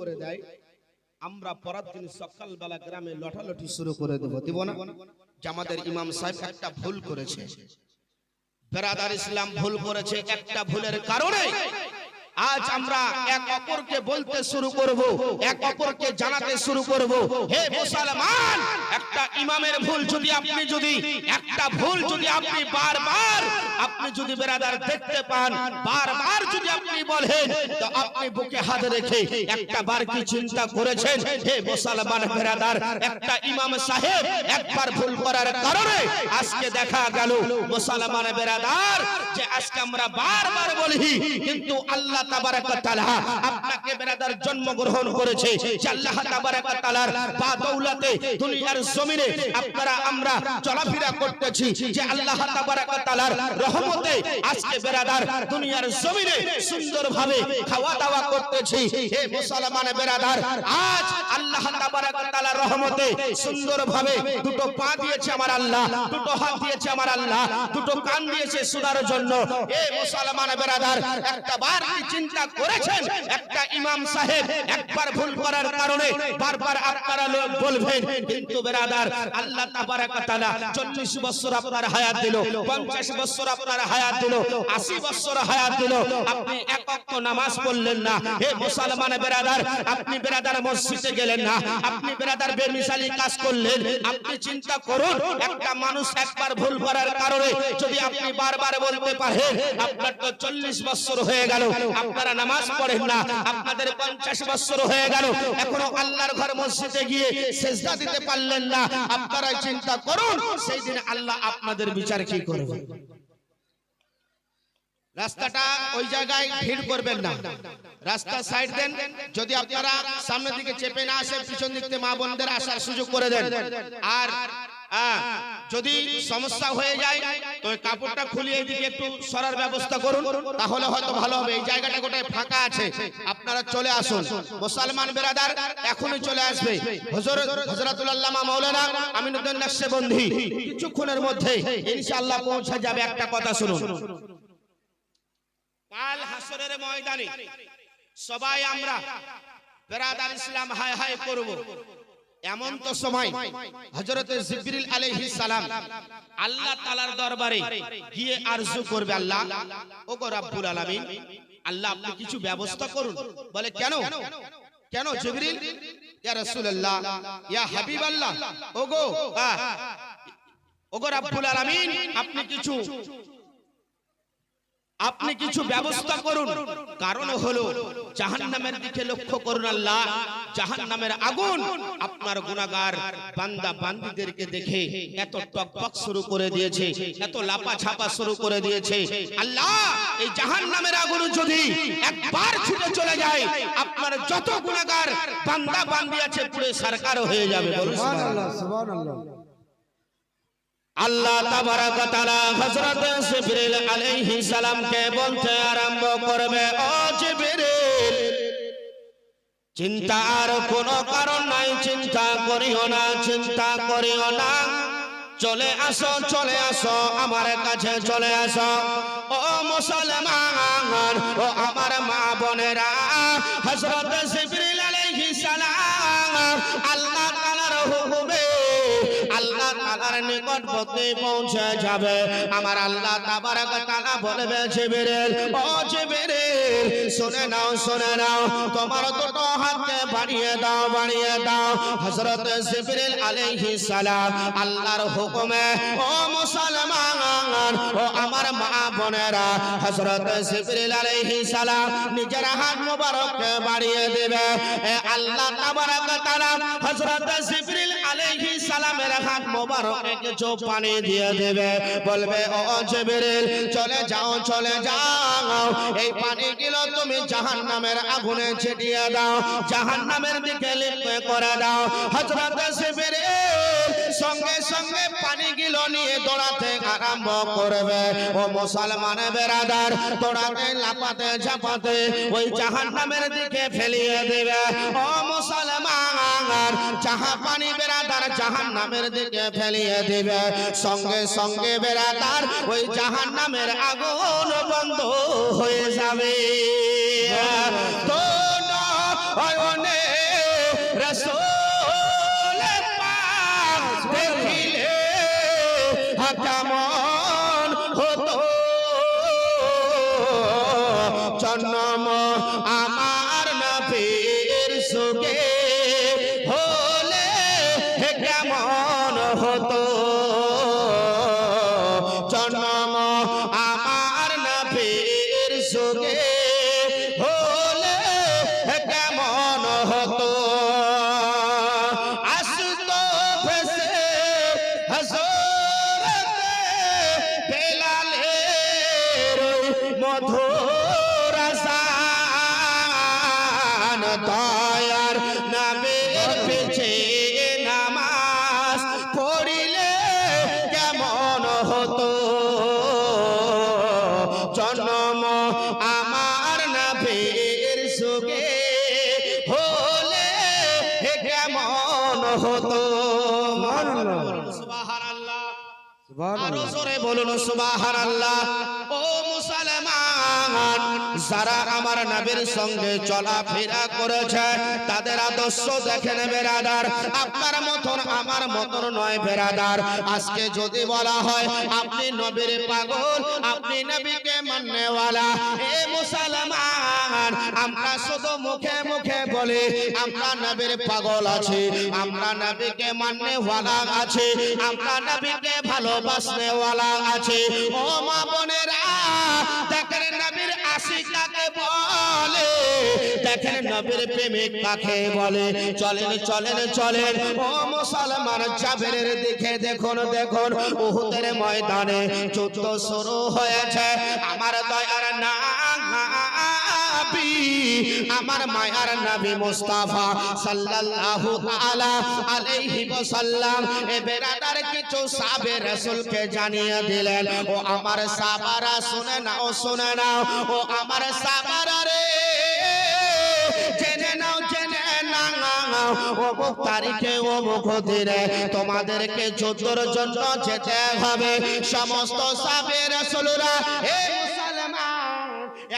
করে দেয়, আমরা পরের দিন সকালবেলা গ্রামে লটালটি শুরু করে দেব, দেব না? যে আমাদের ইমাম সাহেব একটা ভুল করেছে, বেরাদার ইসলাম ভুল করেছে, একটা ভুলের কারণে আজ আমরা এক অপরকে বলতে শুরু করব, এক অপরকে জানাতে শুরু করব, হে মুসলমান, একটা ইমামের ভুল যদি আপনি যদি একটা ভুল যদি আপনি বারবার আপনি যদি বেরাদার দেখতে পান, বারবার যদি আপনি বলেন, তো আপনি বুকে হাত রেখে একটা বার কি চিন্তা করেছেন, হে মুসলমান বেরাদার, একটা ইমাম সাহেব একবার ভুল করার কারণে আজকে দেখা গেল মুসলমান বেরাদার যে আজকে আমরা বারবার বলি, কিন্তু আল্লাহ তাবারক ওয়া তাআলা আপনাকে বেরাদার জন্মগ্রহণ করেছে, যে আল্লাহ তাবারক ওয়া তাআলার বা দৌলতে দুনিয়ার জমিনে আপনারা আমরা চলাফেরা করতেছি, যে আল্লাহ তাবারক ওয়া তাআলার রহমতে আজকে বেরাদার দুনিয়ার জমিনে সুন্দরভাবে খাওয়া দাওয়া করতেছি। হে মুসলমান বেরাদার, আজ আল্লাহ তাবারক ওয়া তাআলার রহমতে সুন্দরভাবে দুটো পা দিয়েছে আমার আল্লাহ, দুটো হাত দিয়েছে আমার আল্লাহ, দুটো কান দিয়েছে শোনার জন্য। হে মুসলমান বেরাদার, একটা বার কি চিন্তা করেছেন, একটা ইমাম সাহেব একবার ভুল করার কারণে বারবার আপনারা লোক বলবেন, কিন্তু বেরাদার আল্লাহ তাবারক ওয়া তাআলা 40 বছর আপনার হায়াত দিল, 50 বছর আপনার হায়াত দিল, 80 বছর হায়াত দিল, আপনি এক ওয়াক্ত নামাজ পড়লেন না। হে মুসলমান বেরাদার, আপনি বেরাদার মসজিদে গেলেন না, আপনি বেরাদার বেমিসালি কাজ করলেন। আপনি চিন্তা করুন, একটা মানুষ একবার ভুল করার কারণে যদি আপনি বারবার বলতে পারেন, আপনার তো 40 বছর হয়ে গেল আপনারা নামাজ পড়েন না, আপনাদের 50 বছর হয়ে গেল এখনো আল্লাহর ঘর মসজিদে গিয়ে সিজদা দিতে পারলেন না। আপনারা চিন্তা করুন, সেই দিন আল্লাহ আপনাদের বিচার কি করবে? রাস্তাটা ওই জায়গায় ভিড় করবেন না, রাস্তা সাইড দেন। যদি আপনারা সামনের দিকে চেপে না আসেন, পিছন দিক থেকে মা বোনদের আসার সুযোগ করে দেন। আর যদি সমস্যা হয়ে যায় তো কাপড়টা খুলে এদিকে একটু সরার ব্যবস্থা করুন, তাহলে হয়তো ভালো হবে। এই জায়গাটা গোটায় ফাঁকা আছে, আপনারা চলে আসুন। মুসলমান বেরাদার এখনই চলে আসবে হযরতুল আল্লামা মাওলানা আমিনুদ্দিন নকশবন্দি কিছুক্ষণের মধ্যে ইনশাআল্লাহ পৌঁছে যাবে। একটা কথা শুনুন, কাল হাসরের ময়দানে সবাই আমরা বেরাদার ইসলাম হায় হায় করব। এমন তো সময় হযরত জিবরিল আলাইহিস সালাম আল্লাহ তাআলার দরবারে গিয়ে আরজু করবে, আল্লাহ ওগো রব্বুল আলামিন, আল্লাহ আপনি কিছু ব্যবস্থা করুন। বলে কেন কেন জিবরিল? ইয়া রাসূলুল্লাহ, ইয়া হাবিবাল্লাহ, ওগো রব্বুল আলামিন, আপনি কিছু ব্যবস্থা করুন। কারণ হলো জাহান্নামের দিকে লক্ষ্য করুন আল্লাহ, জাহান্নামের আগুন আপনার গুনাহগার বান্দা বান্দীদেরকে দেখে এত টকবক শুরু করে দিয়েছে, এত লাপা ছাপা শুরু করে দিয়েছে। আল্লাহ, এই জাহান্নামের আগুন যদি একবার ছুটে চলে যায়, আপনার যত গুনাহগার বান্দা বান্দী আছে পুরো সরকার হয়ে যাবে। বলুন সুবহানাল্লাহ, সুবহানাল্লাহ। আল্লাহ তাবারক ওয়া তাআলা হযরত জিবরিল আলাইহিস সালামকে বলতে আরম্ভ করবে, ও জিবরিল, চিন্তার কোনো কারণ নাই, চিন্তা করিও না, চিন্তা করিও না, চলে আসো, চলে আসো আমার কাছে, চলে আসো। ও মুসলমান, ও আমার মা বোনেরা, হযরত জিবরিল আলাইহিস সালাম আল্লাহ তাআলার হুকুমে আল্লাহ তাআলার নিকটবর্তী পৌঁছে যাবে। আমার আল্লাহ তাবারক ওয়া তাআলা বলবে, জিবরিল, ও জিবরিল, শুনে নাও, শুনে নাও, তোমার দুটো হাতকে বাড়িয়ে দাও, বাড়িয়ে দাও। হযরত জিবরিল আলাইহিস সালাম আল্লাহর হুকুমে, ও মুসলমান, ও আমার মা বোনেরা, হযরত জিবরিল আলাইহিস সালাম নিজের হাত মোবারককে বাড়িয়ে দেবে। আল্লাহ তাবারক ওয়া তাআলা হযরত জিবরিল আলাইহিস সালামের হাত মোবারকে কিছু পানি দিয়ে দেবে, বলবে, ও জিবরিল, চলে যাও, চলে যাও, এই পানিগুলো তুমি জাহান্নামের আগুনে ছিটিয়ে দাও, জাহান্নামের দিকে লিপ্ত করে দাও। হযরত জিবরিল সঙ্গে সঙ্গে পানিগুলো নিয়ে দৌড়াতে আরম্ভ করবে। ও মুসলমান বেরাদার, দৌড়াতে লাপাতে ঝাপাতে ওই জাহান্নামের দিকে ফেলিয়ে দেবে। ও মুসলমান, যাহা পানি বেরাদার জাহান্নামের দিকে ফেলিয়ে দেবে, সঙ্গে সঙ্গে বেরাদার ওই জাহান্নামের আগুন বন্ধ হয়ে যাবে। অয়নে রাসূল পাক দেখিলে কেমন হতো জন্ম আমার নবীর সুখে হলে কেমন হতো জন্ম আমার নবীর সুখে হলে কেমন হতো আসতো ভেসে হযরতে বেলালের মধুর আযান দয়ার নবীর পিছে নামাজ পড়িলে কেমন হতো জন্ম আমার নবীর সুখে হলে কেমন হতো সুবহানাল্লাহ আরো জোরে বলুন সুবহানাল্লাহ ও মুসলমান যারা আমার নবীর সঙ্গে চলাফেরা করেছে তাদের আদর্শ দেখেন বেরাদার আপনার মতন আমার মতন নয় বেরাদার আজকে যদি বলা হয় আপনি নবীর পাগল আপনি নবীকে মাননেওয়ালা এ মুসলমান আমরা শুধু মুখে মুখে বলি আমরা নবীর পাগল আছি আমরা নবীকে মাননেওয়ালা আছি আমরা নবীকে ভালোবাসনেওয়ালা আছে ও মা বোনেরা দেখেন নবীর আশিক কাকে বলে দেখেন নবীর প্রেমিক কাকে বলে চলেন চলেন চলেন ও মুসলমান জাবেরের দিকে দেখুন দেখুন উহুদের ময়দানে যুদ্ধ শুরু হয়েছে আমার দয়ার নবী আমার মায়ার নবী মুস্তাফা সাল্লাল্লাহু তাআলা আলাইহি ওয়াসাল্লাম এ বেরাদার কিছু সাহাবে রাসূলকে জানিয়ে দিলেন ও আমার সাহাবারা শুনে নাও শুনে নাও ও আমার সাহাবারা রে জেনে নাও জেনে নাও অমুক তারিখে অমুক দিনে তোমাদেরকে যুদ্ধের জন্য যেতে হবে সমস্ত সাহাবে রাসূলরা হে মুসলমান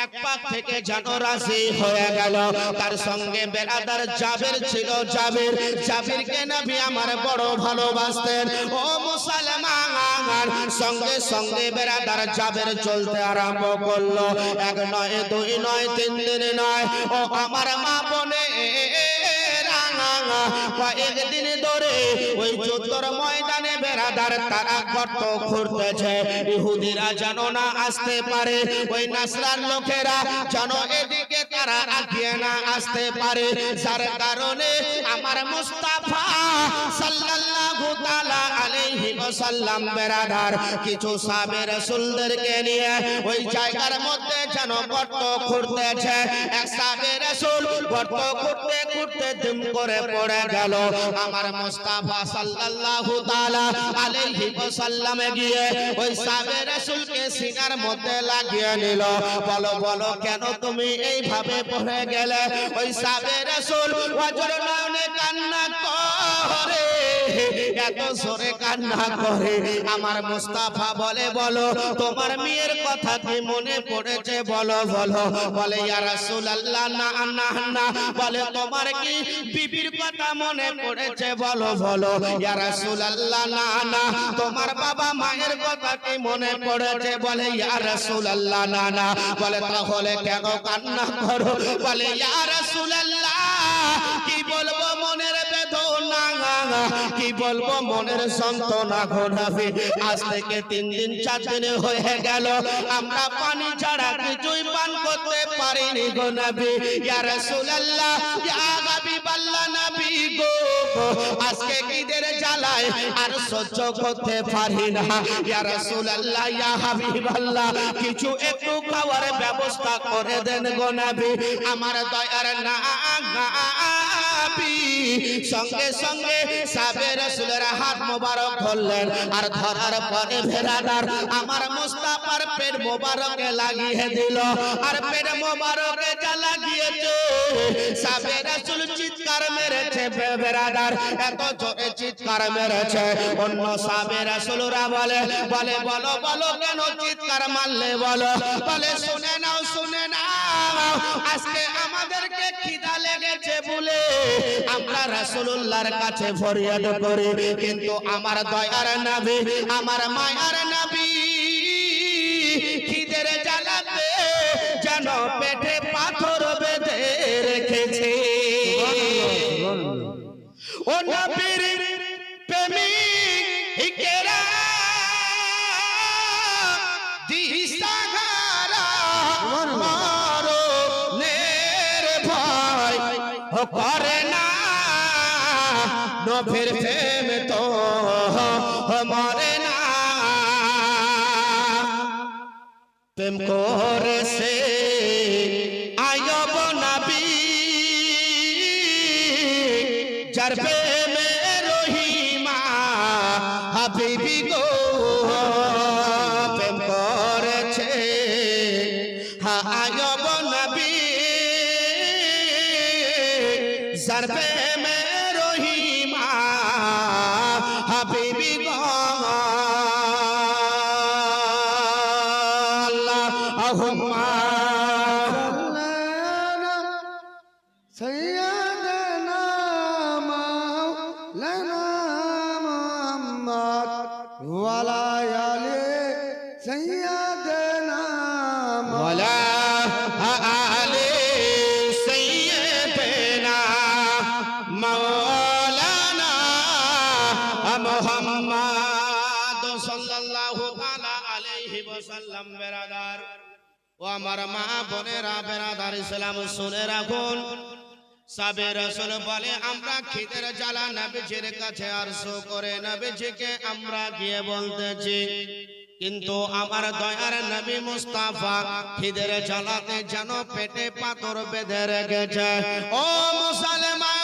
এক পাক থেকে যেন রাজি হয়ে গেল তার সঙ্গে বেরাদার জাবের ছিল জাবিরকে নবী আমার বড় ভালোবাসতেন ও মুসলমান সঙ্গে সঙ্গে বেরাদার জাবের চলতে আরম্ভ করলো এক নয় দুই নয় তিন দিন নয় ও আমার মা বোনে কয়েকদিন ধরে ওই যুদ্ধের ময়দানে বেরাদার তারা গর্ত খুঁড়তেছে ইহুদিরা যেন না আসতে পারে ওই নাসরান লোকেরা যেন এদিকে তারা আগিয়ে না আসতে পারে যার কারণে আমার মুস্তাফা সাল্লাল্লাহু তাআলা আলাইহি ওয়াসাল্লাম বেরাদার কিছু সাহাবে রাসূলদেরকে নিয়ে ওই জায়গার মধ্যে যেন গর্ত খুঁড়তেছে এক সাহাবে রাসূল গর্ত খুঁড়তে খুঁড়তে দিম করে পড়ে গেল আমার মুস্তাফা সাল্লাল্লাহু তাআলা আলাইহি ওয়াসাল্লামে গিয়ে ওই সাহাবে রাসূলকে সিনার মধ্যে লাগিয়ে নিল বলো বলো কেন তুমি এইভাবে পড়ে গেলে ওই সাহাবে রাসূল ওয়াজর নয়নে কান্না করে এত জোরে কান্না করে আমার মুস্তাফা বলে বলো তোমার মেয়ের কথা কি মনে পড়েছে বলো বলো বলে ইয়া রাসূলুল্লাহ না না না বলে তোমার কি বিবির কথা মনে পড়েছে বলো বলো ইয়া রাসূলুল্লাহ না না তোমার বাবা মায়ের কথা কি মনে পড়েছে বলে ইয়া রাসূলুল্লাহ না না বলে তাহলে কেন কান্না করো বলে ইয়া রাসূলুল্লাহ কি বলবো মনের বেদনা কি বলবো মনের যন্ত্রণা গো নবী আজ থেকে 3 দিন 4 দিন হয়ে গেল আমরা পানি ছাড়া কিছুই পান করতে পারিনি গো নবী ইয়া রাসূলুল্লাহ ইয়া হাবিবাল্লাহ নবী গো আজকে ঈদের জ্বালায় আর সহ্য করতে পারি না ইয়া রাসূলুল্লাহ ইয়া হাবিবাল্লাহ কিছু একটু খাওয়ার ব্যবস্থা করে দেন গো নবী আমার দয়ার নবী সঙ্গে সঙ্গে সাহাবে রাসূলের হাত মোবারক ধরলেন আর ধরার পরে বেরাদার আমার মুস্তাফার পেট মোবারকে লাগিয়ে দিল আর পেট মোবারকে যা লাগিয়েছে সাহাবে রাসূল চিৎকার চিৎকার মেরেছে বেরাদার, এত জোরে চিৎকার মেরেছে। অন্য সাহাবে রাসূলরা বলে বলে বলো বলো কেন চিৎকার মারলে বলো? বলে শুনে নাও শুনে নাও, আজকে আমাদেরকে খিদা লেগেছে বলে আমরা রাসূলুল্লাহর কাছে ফরিয়াদ করি, কিন্তু আমার দয়ার নবী আমার মায়ার নবী খিদের জ্বালাতে যেন পেটে পাথর বেঁধে রেখেছে। ও নবীর প্রেমিকেরা দিশাহারা মরণের ভয় করে না, নবীর প্রেম তো মরে না। প্রেম করেছে আয়ব নবী, যার প্রেমে রহিমা হাবিবি গো। প্রেম করেছে আয়ব নবী, যার প্রেমে রহিমা হাবিবি গো। আল্লাহুম্মা سيدنا مولانا محمد وعلى آل سيدنا وعلى آل سيدنا مولانا محمد সাল্লাল্লাহু আলাইহি ওয়াসাল্লাম। বেরাদার ও আমার মা বোনেরা বেরাদার ইসলাম শুনে রাখুন, সাহাবে রাসূল বলে আমরা খিদের জ্বালা নবীজির কাছে আরজু করে নবীজিকে আমরা গিয়ে বলতেছি, কিন্তু আমার দয়ার নবী মুস্তাফা খিদের জ্বালাতে যেন পেটে পাথর বেঁধে রেখেছে। ও মুসলমান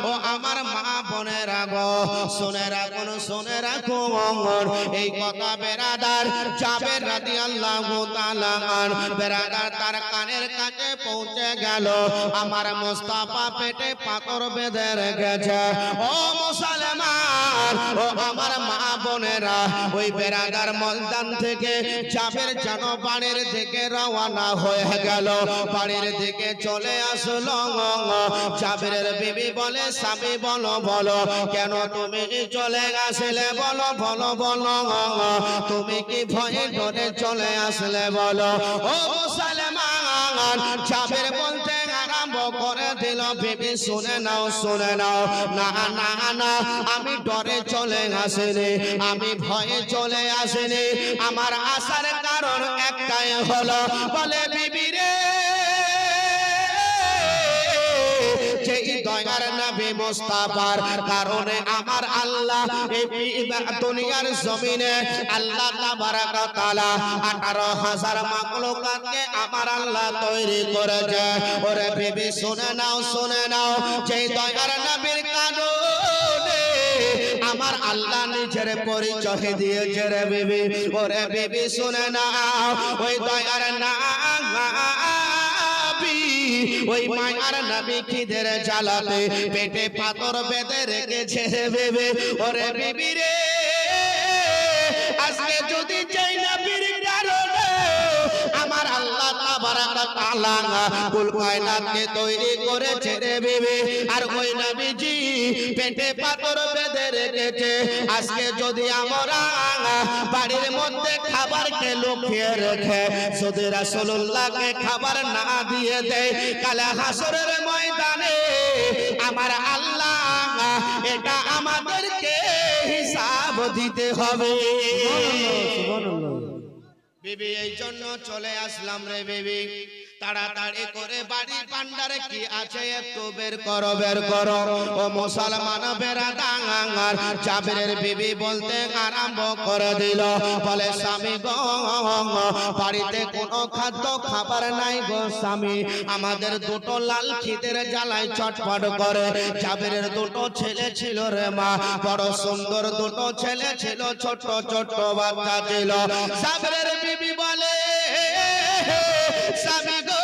ও আমার মা বোনেরা গো, শুনে রাখুন শুনে রাখুন এই কথা। বেরাদার জাবের রাদিয়াল্লাহু তাআলা বেরাদার তার কানের কাছে পৌঁছে গেল, আমার মুস্তাফা পেটে পাথর বেঁধে রেখেছে। ও মুসলমান ও আমার মা বোনেরা, ওই বেরাদার ময়দান থেকে জাবের যেন বাড়ির দিকে রওনা হয়ে গেল, বাড়ির দিকে চলে আসলো। জাবেরের বিবি বলে স্বামী বলো বলো কেন তুমি চলে আসলে, বলো বলো বলো তুমি কি ভয়ে ডরে চলে আসলে বলো। ও মুসলমান জাবের বলতে আরম্ভ করে দিল, বিবি শুনে নাও শুনে নাও, না না না আমি ডরে চলে আসিনি, আমি ভয়ে চলে আসিনি, আমার আসার কারণ একটাই হলো, বলে বিবি রে যেই দয়ার নবী মুস্তাফার কারণে আমার আল্লাহ এই দুনিয়ার জমিনে আল্লাহ তাবারাক ওয়া তাআলা 18,000 মাখলুকাতকে আমার আল্লাহ তৈরি করেছে। ওরে বিবি শুনে নাও শুনে নাও, যেই দয়ার নবীর কারণে আমার আল্লাহ নিজের পরিচয় দিয়েছে রে বিবি। ওরে বিবি শুনে নাও, ওই দয়ার ওই মায়ার নবী খিদের জ্বালাতে পেটে পাথর বেঁধে রেখেছে বেবে। ওরে বিবি রে আজকে যদি চাই নবীর কারণে আমার আল্লাহ তাবারাক ওয়া তাআলা কুল কায়নাতকে তৈরি করেছে রে বিবি, আর ওই নবীজি পেটে পাথর বেঁধে রেখেছে, আজকে যদি আমরা বাড়ির মধ্যে খাবারকে লুকিয়ে রেখে যদি রাসূলুল্লাহকে খাবার না দিয়ে দেয়, কাল হাসরের ময়দানে আমার আল্লাহ এটা আমাদেরকে হিসাব দিতে হবে। বিবি এই জন্য চলে আসলাম রে বিবি, তাড়াতাড়ি করে বাড়ি ভান্ডারে কি আছে একটু বের করো বের করো। ও মুসলমান বেরাদার জাবেরের বিবি বলতে আরম্ভ করে দিল, বলে স্বামী গো বাড়িতে কোনো খাদ্য খাবার নাই গো স্বামী, আমাদের দুটো লাল খিদের জ্বালায় চটপট করে। জাবেরের দুটো ছেলে ছিল রে মা, বড় সুন্দর দুটো ছেলে ছিল, ছোট ছোট বাচ্চা ছিল। জাবেরের বিবি বলে স্বামী গো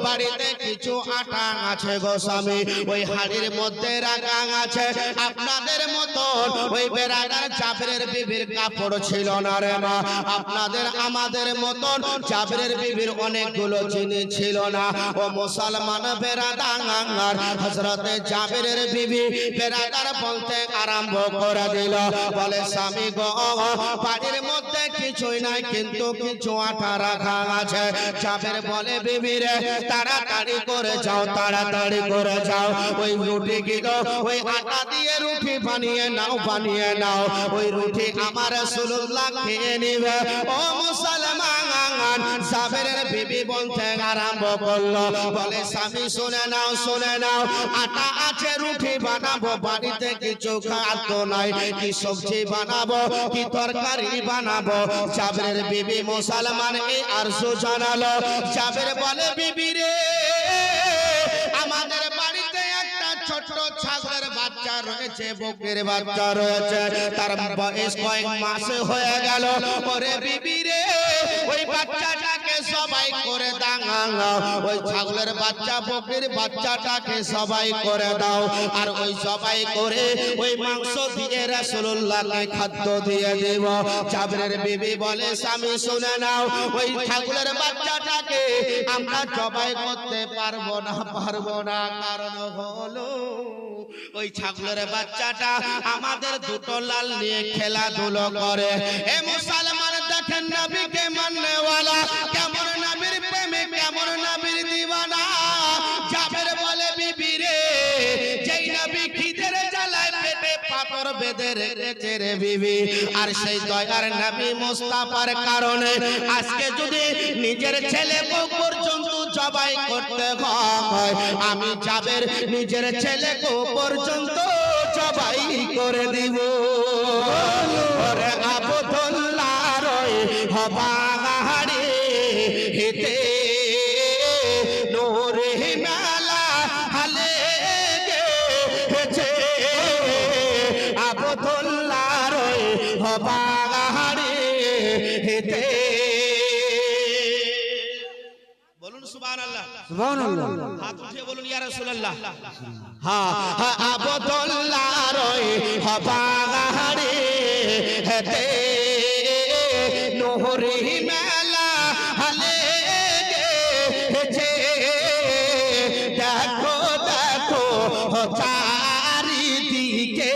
বাড়িতে কিছু আটা আছে গো স্বামী, ওই হাড়ির মধ্যে রাখা আছে। আপনাদের মতন ওই বেরাদার জাবেরের বিবির কাপড় ছিল না রে মা, আপনাদের আমাদের মতন জাবেরের বিবির অনেকগুলো জিনিস ছিল না। ও মুসলমান বেরাদার, হযরতে জাবেরের বিবি বেরাদার বলতে আরম্ভ করে দিল, বলে স্বামী গো, বাড়ির মধ্যে কিছুই নাই কিন্তু কিছু আটা রাখা আছে। জাবের বলে বিবি রে, তাড়াতাড়ি করে যাও, তাড়াতাড়ি করে যাও, ওই রুটি গুলো ওই আটা দিয়ে রুটি বানিয়ে নাও, বানিয়ে নাও, ওই রুটি আমার রাসূলুল্লাহ খেয়ে নিবে। ও মুসলমান, জাবেরের বিবি বলতে আরম্ভ করলো, বলে স্বামী শুনে নাও, শুনে নাও, আটা আছে রুটি বানাবো, বাড়িতে কিছু খাদ্য নাই, কি সবজি বানাবো, কি তরকারি বানাবো। জাবেরের বিবি মুসলমান এই আরজু জানালো। জাবের বলে বিবি রে, আমাদের বাড়িতে একটা ছোট ছাগলের বাচ্চা রয়েছে, বকরির বাচ্চা রয়েছে, তার বয়স কয়েক মাস হয়ে গেল। ওরে বিবি রে, ওই বাচ্চাটাকে সবাই করে দাও, ওই ছাগলের বাচ্চা বকরির বাচ্চাটাকে সবাই করে দাও, আর ওই সবাই করে ওই মাংস দিয়ে রাসূলুল্লাহকে খাদ্য দিয়ে দেব। জাবেরের বিবি বলে স্বামী শুনে নাও, ওই ছাগলের বাচ্চাটাকে আমরা জবাই করতে পারবো না, পারবো না, কারণ হলো ওই ছাগলের বাচ্চাটা আমাদের দুটো লাল নিয়ে খেলাধুলো করে। এ মুসলমান দেখেন নবীকে মাননেওয়ালা কেমন, নবীর প্রেমে কেমন, নবীর দিওয়ানা। জাবের বলে বিবি রে, যেই নবী খিদের জ্বালায় পেটে পাথর বেঁধে রেখেছে রে বিবি, আর সেই দয়ার নবী মুস্তাফার কারণে আজকে যদি নিজের ছেলেকে পর্যন্ত জবাই করতে হয়, আমি জাবের নিজের ছেলেকে পর্যন্ত জবাই করে দিব। ওরে আবদুল্লাহ রয় হবাড়ি হেতে নোরে মেলা হালে গেছে, আবদুল্লাহ রয় হবাড়ি হেতে। বলুন সুবহানাল্লাহ, সুবহানাল্লাহ, হাত উঠিয়ে বলুন ইয়া রাসূলুল্লাহ। হ্যাঁ হ্যাঁ, আবদুল্লাহ রয় হবাড়ি হেতে নোরে মেলা হালে গেছে। দেখো দেখো চারিদিকে,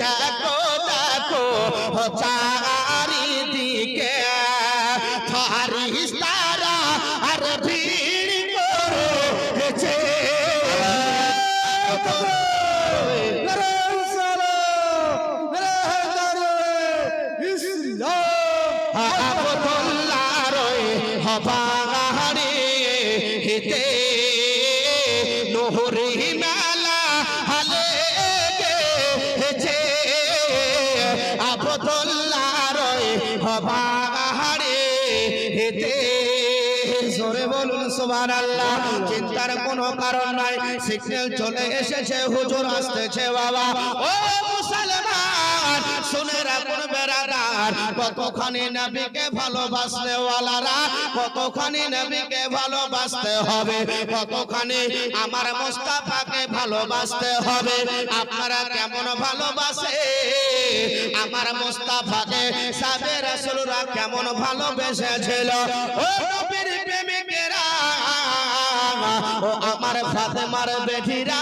দেখো দেখো চারিদিকে, ফারিস্তারা আর ভিড় করেছে। আবদুল্লাহ রয় হবাড়ি হেতে নোরে মেলা হালে গেছে, আবদুল্লাহ রয় হবাড়ি হেতে। জোরে বলুন সুবহানাল্লাহ। চিন্তার কোনো কারণ নাই, সিগন্যাল চলে এসেছে, হুজুর আসতেছে বাবা। ও মুসলমান শুনে রাখুন বেরাদার, কতখানি নবীকে ভালোবাসলে ওয়ালারা, কতখানি নবীকে ভালোবাসতে হবে, কতখানি আমার মুস্তাফাকে ভালোবাসতে হবে। আপনারা কেমন ভালোবাসে আমার মুস্তাফাকে? সাহাবে রাসূলরা কেমন ভালোবেসেছিল? ও নবীর প্রেমিকেরা, ও আমার ফাতেমার বেটিরা,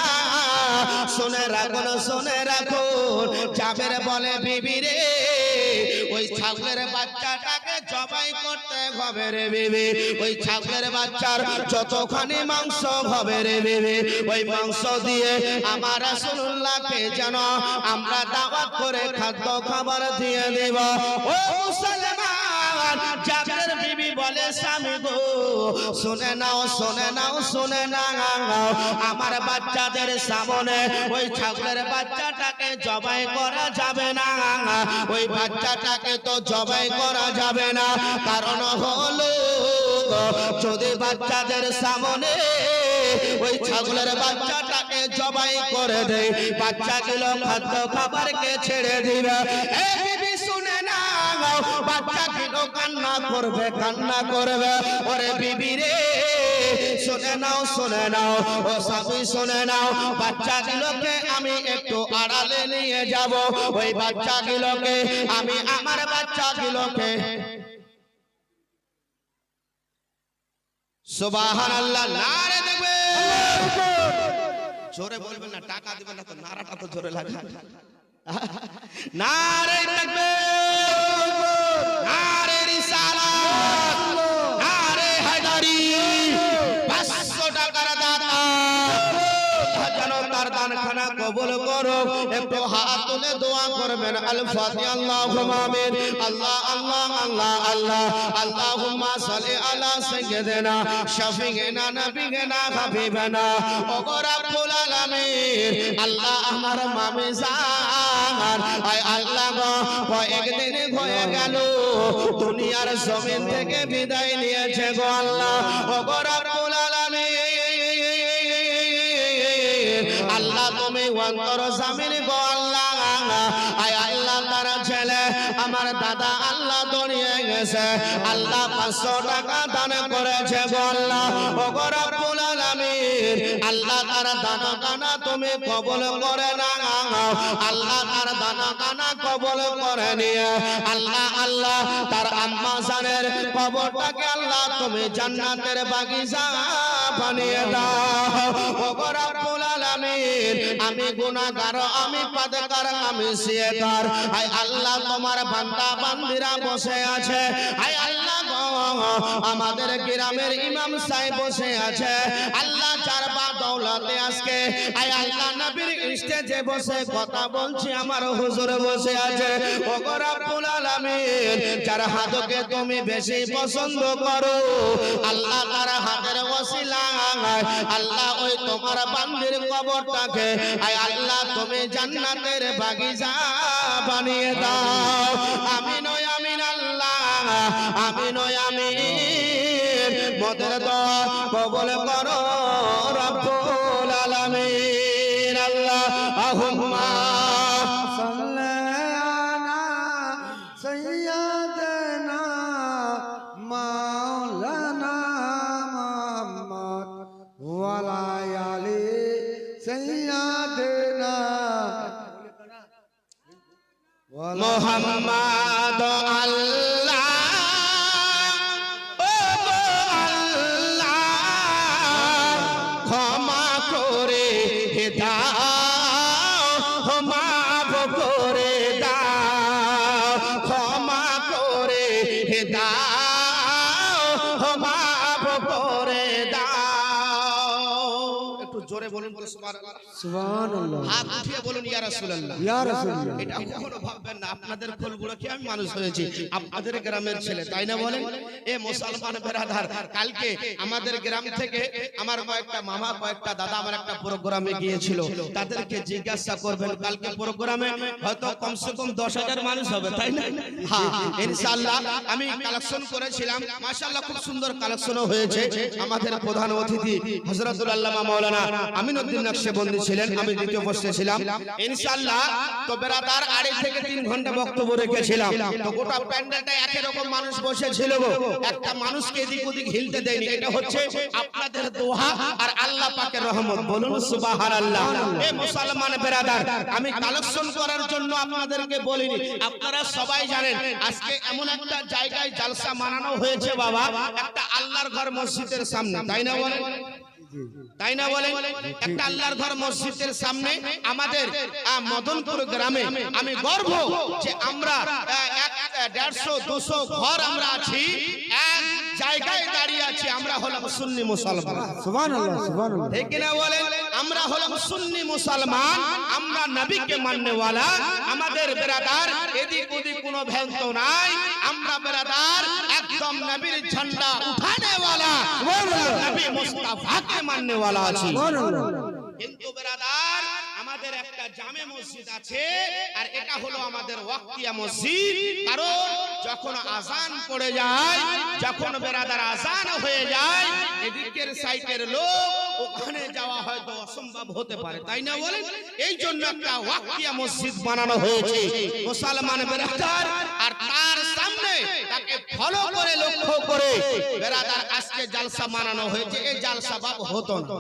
শুনে রাখুন, শুনে রাখুন। জাবের বলে বিবি রে, ওই ছাগলের বাচ্চাটাকে জবাই করতে হবে রে বিবি, ওই ছাগলের বাচ্চার যতখানি মাংস হবে রে বিবি, ওই মাংস দিয়ে আমার রাসূলুল্লাহকে যেন আমরা দাওয়াত করে খাদ্য খাবার দিয়ে দেব। ও মুসলমান, জাবের বিবি বলে স্বামী গো, শুনে নাও, শুনে নাও, শুনে নাও, আমার বাচ্চাদের সামনে ওই ছাগলের বাচ্চাটাকে জবাই করা যাবে না, ওই বাচ্চাটাকে তো জবাই করা যাবে না, কারণ হলো যদি বাচ্চাদের সামনে ওই ছাগলের বাচ্চাটাকে জবাই করে দেয়, বাচ্চাগুলো খাদ্য খাবারকে ছেড়ে দিবে। এই বিবি শুনে নাও, বাচ্চাগুলো কান্না করবে, কান্না করবে। ওরে বিবি রে, শুনে নাও ও সবই শুনে নাও বাচ্চাগুলোকে আমি একটু আড়ালে নিয়ে যাব ওই বাচ্চাগুলোকে আমি আমার বাচ্চাগুলোকে সুবহানাল্লাহ নারে দেখবে জোরে বলবেন না টাকা দিবেন না তো নারাটা তো জোরে লাগা নারে দেখবে নারে রিসালাত নারে হায়দারি 500 টাকার দাতা যেন তার দানখানা কবুল করো একটু হাত তুলে দোয়া করবেন আল ফাতিহা আল্লাহুম্মা আমিন আল্লাহ আল্লাহ আল্লাহ আল্লাহ আল্লাহুম্মা সাল্লি আলা সাইয়্যিদিনা শাফিঈনা নবিয়িনা হাবিবানা ও রাব্বুল আলামিন আল্লাহ আমার মামি জান আয় আল্লাহ গো একদিন হয়ে গেল দুনিয়ার জমিন থেকে বিদায় নিয়েছে গো আল্লাহ ও রাব্বুল আলামিন আল্লাহ তুমি অন্তর জামিন গো আল্লাহ আয় আল্লাহ তার ছেলে আমার দাদা আল্লাহ দড়িয়ে গেছে আল্লাহ 500 টাকা দান করেছে গো আল্লাহ ও রব্বুল আলামিন আল্লাহ তার দান কানা তুমি কবুল করে নাও আল্লাহ তার দান কানা কবুল করে নিয়ে আল্লাহ আল্লাহ তার আম্মা জানের কবরটাকে আল্লাহ তুমি জান্নাতের বাগিচা বানিয়ে দাও ও রব্বুল আলামিন আমি গুনাহগার আমি পাদকার আমি সিয়েদার আয় আল্লাহ তোমার বান্দা বান্দিরা বসে আছে আয় আল্লাহ গো আমাদের গ্রামের ইমাম সাহেব বসে আছে আল্লাহ চার বা দৌলতে আজকে আয় আল্লাহ নবীর স্টেজে বসে কথা বলছি আমার হুজুর বসে আছে ও রব্বুল আলামিন যার হাতকে তুমি বেশি পছন্দ করো আল্লাহ তার হাতের ওসিলা আল্লাহ ওই তোমার বান্দির কবরটাকে আয় আল্লাহ তুমি জান্নাতের বাগিচা বানিয়ে দাও আমিন ও আমিন আল্লাহ আমিন ও আমিন মোদের দোয়া কবুল করো রব্বুল আলামিন আল্লাহুম্মা সাল্লি আলা সাইয়্যিদিনা মাওলানা মুহাম্মদ ওয়া আলা আলি সাইয়্যিদিনা মুহাম্মদ আল্লাহ ও আল্লাহ ক্ষমা করে দাও মাফ করে দাও ক্ষমা করে দাও মাফ করে দাও একটু জোরে বলুন তো সুবহানাল্লাহ সুবহানাল্লাহ হাত উঠিয়ে বলুন ইয়া রাসূলুল্লাহ ইয়া রাসূলুল্লাহ এটা কখনো ভাববেন না আপনাদের ফুলগুলো কি আমি মানুষ হয়েছি আপনাদের গ্রামের ছেলে তাই না বলেন এ মুসলমান বেরাদার কালকে আমাদের গ্রাম থেকে আমার কয়েকটা মামা কয়েকটা দাদা আমার একটা প্রোগ্রামে গিয়েছিল তাদেরকে জিজ্ঞাসা করবেন কালকে প্রোগ্রামে হয়তো কমসে কম 10,000 মানুষ হবে তাই না হ্যাঁ ইনশাআল্লাহ আমি কালেকশন করেছিলাম মাশাআল্লাহ খুব সুন্দর কালেকশনও হয়েছে আমাদের প্রধান অতিথি হযরতুল আল্লামা মাওলানা আমিনউদ্দিন নকশবন্দি ছিলেন আমি দ্বিতীয় পোস্টে ছিলাম ইনশাআল্লাহ তো বেরাদার 2.5 থেকে 3 ঘন্টা বক্তব্য রেখেছিলাম তো গোটা প্যান্ডেলটা একই রকম মানুষ বসে ছিল গো একটা মানুষকে এদিক ওদিক হিলতে দেয়নি এটা হচ্ছে আপনাদের দোয়া আর আল্লাহ পাকের রহমত বলুন সুবহানাল্লাহ এ মুসলমান বেরাদার আমি কালেকশন করার জন্য আপনাদেরকে বলিনি আপনারা সবাই জানেন আজকে এমন একটা জায়গায় জালসা মানানো হয়েছে বাবা একটা আল্লাহর ঘর মসজিদের সামনে তাই না বলেন তাই না বলেন একটা আল্লাহর ঘর মসজিদের সামনে আমাদের মদনপুর গ্রামে আমি গর্ব যে আমরা 150-200 ঘর আমরা আছি এক জায়গায় দাঁড়িয়ে আছি আমরা হলাম সুন্নি মুসলমান সুবহানাল্লাহ সুবহানাল্লাহ ঠিক না বলেন আমরা হলাম সুন্নি মুসলমান আমরা নবীকে মাননেওয়ালা আমাদের বেরাদার এদিক ওদিক কোনো ভ্রান্ত নাই আমরা বেরাদার একদম নবীর ঝান্ডা উঠানেওয়ালা নবী মুস্তাফাকে মাননেওয়ালা আছি কিন্তু বেরাদার আমাদের একটা জামে মসজিদ আছে আর এটা হলো আমাদের ওয়াক্তিয়া মসজিদ কারণ যখন আজান পড়ে যায় যখন বেরাদার আজান হয়ে যায় এদিকের সাইটের লোক ওখানে যাওয়া হয়তো অসম্ভব হতে পারে তাই না বলেন এই জন্য একটা ওয়াক্তিয়া মসজিদ বানানো হয়েছে মুসলমান বেরাদার আর তার সামনে তাকে ফলো করে লক্ষ্য করে বেরাদার আজকে জালসা মানানো হয়েছে। এই জালসা বাপ হতো না,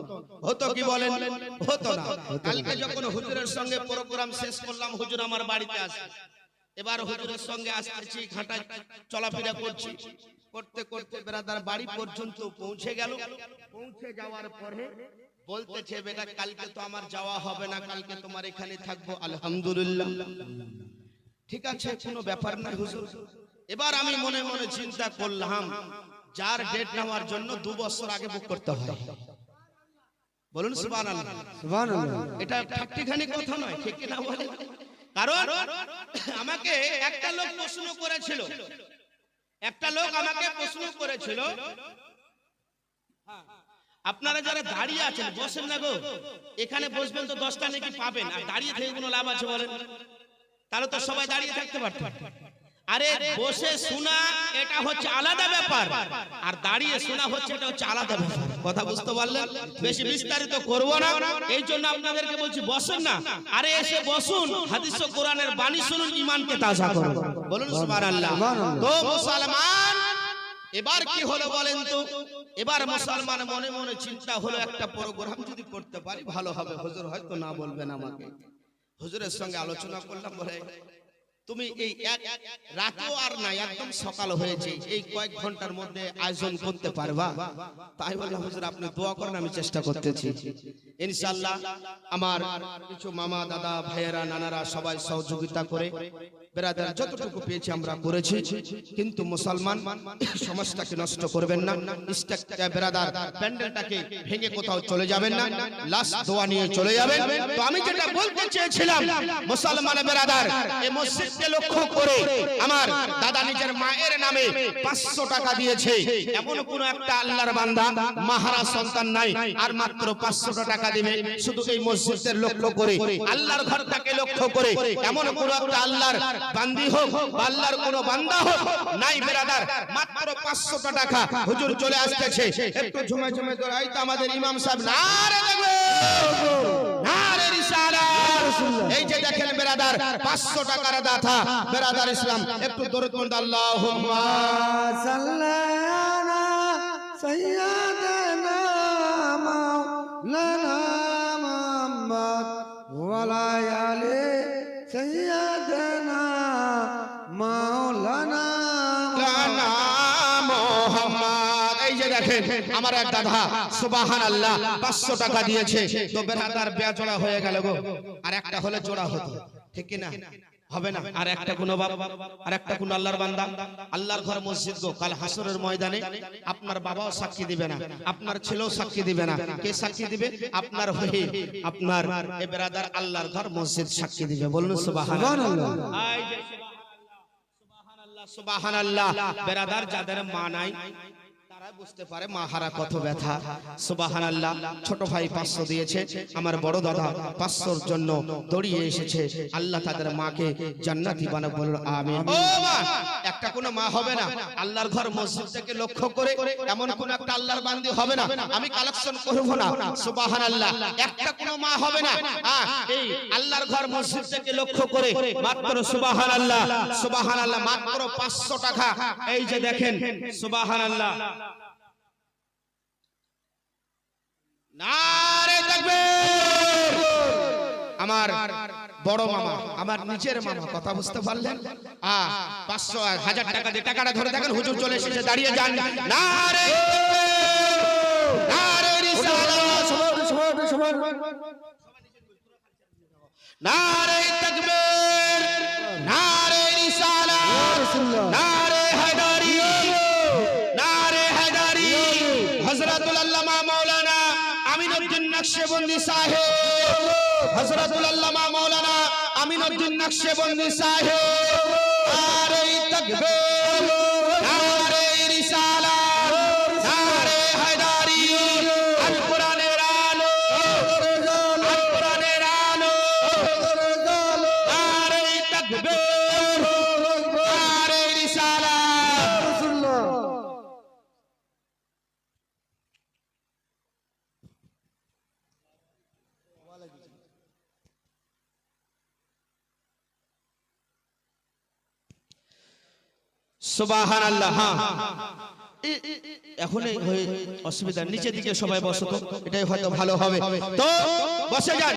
হতো কি বলেন? হতো না। কালকে যখন হুজুরের সঙ্গে প্রোগ্রাম শেষ করলাম, হুজুর আমার বাড়িতে আসে, এবার হুজুরের সঙ্গে আসতেছি, ঘাটা চলাফেরা করছি, করতে করতে বেরাদার বাড়ি পর্যন্ত পৌঁছে গেল। পৌঁছে যাওয়ার পরে বলতেছে, বেটা কালকে তো আমার যাওয়া হবে না, কালকে তোমার এখানে থাকবো। আলহামদুলিল্লাহ, ঠিক আছে, কোনো ব্যাপার না হুজুর। এবার আমি মনে মনে চিন্তা করলাম, যার ডেট নেওয়ার জন্য 2 বছর আগে বুক করতে হয়। বলুন সুবহানাল্লাহ। সুবহানাল্লাহ। এটা ঠাট্টিখানি কথা নয়, ঠিক কি না বলেন? কারণ আমাকে একটা লোক প্রশ্ন করেছিল, একটা লোক আমাকে প্রশ্ন করেছিল, আপনারা যারা দাঁড়িয়ে আছেন বসেন না গো, এখানে বসবেন তো 10টা নাকি পাবেন, আর দাঁড়িয়ে থেকে কোনো লাভ আছে বলেন? তাহলে তো সবাই দাঁড়িয়ে থাকতে পারতো। আরে বসে শোনা এটা হচ্ছে আলাদা ব্যাপার, আর দাঁড়িয়ে শোনা হচ্ছে এটা হচ্ছে আলাদা ব্যাপার। কথা বুঝতে পারলেন? বেশি বিস্তারিত করব না, এই জন্য আপনাদেরকে বলছি বসুন না। আরে এসে বসুন, হাদিস ও কোরআনের বাণী শুনুন, ঈমানকে তাজা করুন। বলুন সুবহানাল্লাহ। তো মুসলমান, এবার কি হলো বলেন তো? এবার মুসলমান মনে মনে চিন্তা হলো, একটা প্রোগ্রাম যদি করতে পারি ভালো হবে। হুজুর হয়তো না বলবেন আমাকে। হুজুরের সঙ্গে আলোচনা করলাম, বলে তুমি এই এক রাতও আর নাই, একদম সকাল হয়েছে, এই কয়েক ঘন্টার মধ্যে আয়োজন করতে পারবা? তাই বললাম, হুজুর আপনি দোয়া করেন, আমি চেষ্টা করতেছি ইনশাআল্লাহ। আমার কিছু মামা, দাদা, ভাইয়েরা, নানারা সবাই সহযোগিতা করে বেরাদার যতটুকু পেয়েছি আমরা করেছি। কিন্তু মুসলমান সমাজটাকে নষ্ট করবেন না, বেরাদার প্যান্ডেলটাকে ভেঙে কোথাও চলে যাবেন না, লাস্ট দোয়া নিয়ে চলে যাবেন। তো আমি যেটা বলতে চেয়েছিলাম, মুসলমান বেরাদার, এই মসজিদকে লক্ষ্য করে আমার দাদা নিজের মায়ের নামে 500 টাকা দিয়েছে। এমন কোন একটা আল্লাহর বান্দা মাহারা সন্তান নাই আর মাত্র 500 টাকা দিবে শুধু এই মসজিদের লক্ষ্য করে, আল্লাহর ঘরটাকে লক্ষ্য করে। এমন কোন একটা আল্লাহর বান্দি হোক বা আল্লাহর কোন বান্দা হোক নাই বেরাদার, মাত্র 500 টাকা হুজুর চলে আসতেছে। একটু ঝুমে ঝুমে তো এই তো আমাদের ইমাম সাহেব, নারে দেখবে, নারে রিসালাত। এই যে দেখেন বেরাদার, 500 টাকার দাতা বেরাদার ইসলাম, একটু দরুদ পড়ুন, আল্লাহুম্মা সাল্লি আলা সাইয়্যিদিনা মাওলানা মুহাম্মদ ওয়া আলা আলি সাইয়্যিদিনা মাওলানা মুহাম্মদ। এই যে দেখেন আমার এক দাদা সুবহানাল্লাহ 500 টাকা দিয়েছে। তো বেরাদার বেজোড়া হয়ে গেল গো, আর একটা হলে জোড়া হতো, ঠিক কি না? হবে না। আর একটা কোন বাবা, আর একটা কোন আল্লাহর বান্দা, আল্লাহর ঘর মসজিদ গো, কাল হাসরের ময়দানে আপনার বাবাও সাক্ষী দিবে না, আপনার ছেলেও সাক্ষী দিবে না। কে সাক্ষী দিবে? আপনার হয়ে আপনার এই বেরাদার আল্লাহর ঘর মসজিদ সাক্ষী দিবে। বলুন সুবহানাল্লাহ। এই যে সুবহানাল্লাহ, সুবহানাল্লাহ। বেরাদার যাদের মা নাই তারা বুঝতে পারে মা হারা কত ব্যথা। সুবহানাল্লাহ। ছোট ভাই 500 দিয়েছে, আমার বড় দাদা 500-র জন্য দৌড়িয়ে এসেছে। আল্লাহ তাদের মাকে জান্নাতি বানাক, বলুন আমিন। ও মা, একটা কোনো মা হবে না আল্লাহর ঘর মসজিদ থেকে লক্ষ্য করে, এমন কোন একটা আল্লাহর বান্দি হবে না, আমি কালেকশন করব না। সুবহানাল্লাহ। একটা কোনো মা হবে না এই আল্লাহর ঘর মসজিদ থেকে লক্ষ্য করে মাত্র সুবহানাল্লাহ, সুবহানাল্লাহ, মাত্র 500 টাকা। এই যে দেখেন সুবহানাল্লাহ। নারে তাকবীর। আমার বড় মামা, আমার নিচের মামা, কথা বুঝতে পারলেন? 500 আর 1000 টাকা দিয়ে টাকাটা ধরে দেখেন, হুজুর চলে এসেছে, দাঁড়িয়ে যান। নারে তাকবীর, নারে রিসালাত, নারে তাকবীর, নারে রিসালাত, নারে হায়দারি, নারে হায়দারি। হযরতুল আল্লামা মাওলানা আমিনউদ্দিন নকশবন্দি সাহেব, হযরতুল আল্লামা মাওলানা আমিনউদ্দিন নকশবন্দি সাহেব। নারে তাকবীর, নারে রিসালাত, নারে হায়দারি। আল কোরআনের আলো, আল কোরআনের আলো। নারে তাকবীর, নারে রিসালাত। সুবহানাল্লাহ। হ্যাঁ এখন অসুবিধা, নিচের দিকে সবাই বসো তো, এটাই হয়তো ভালো হবে। তো বসে যান।